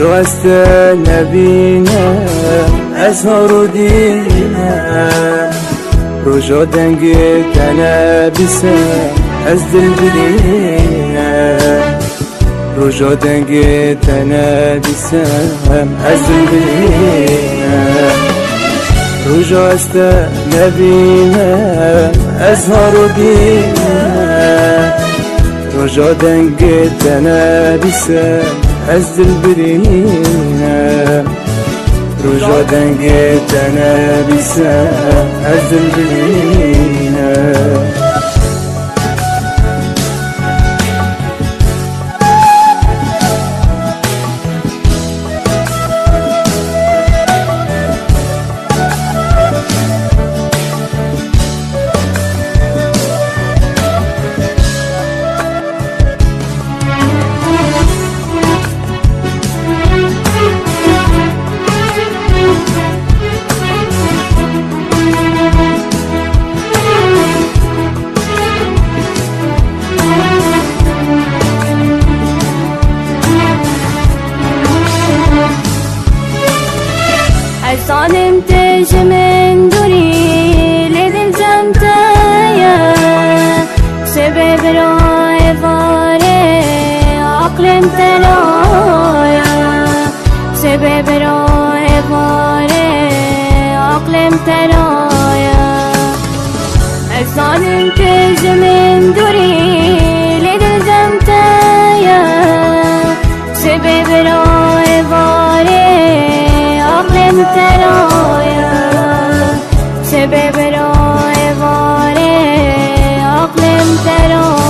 رجو است نبینم اظهار دینم رجو دنگ تنبیسم از دل بلینم رجو دنگ تنبیسم از دل بلینم رجو است نبینم اظهار دینم رجو دنگ تنبیسم از دل بلینم رجو دنگ تنبیسم از دل بلینم ظالم تج من دوری لدل جمتایا سبب رای واره عقلم ترایا سبب رای واره عقلم ترایا ظالم تج من دوری لدل جمتایا سبب رای واره ترایا سبب رای واره عقلم ترایا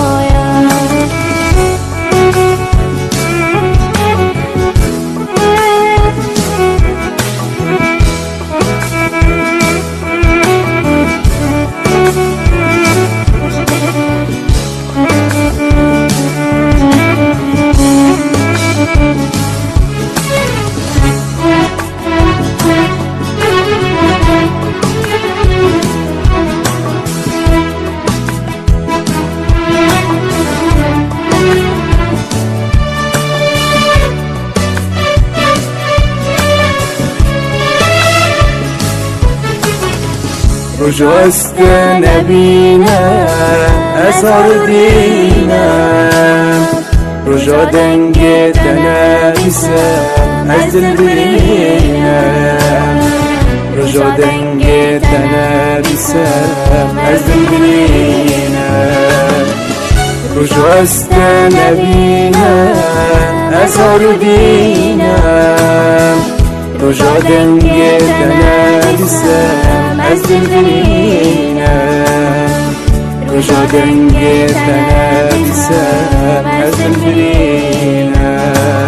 رجو است نبینم اظهار دینم رجو دنگ تنبیسم از دل بلینم رجو دنگ تنبیسم از دل بلینم رجو است نبینم اظهار دینم رجو دنگ تنبیسم از دل بلینم رجو دنگ تنبیسم از دل بلینم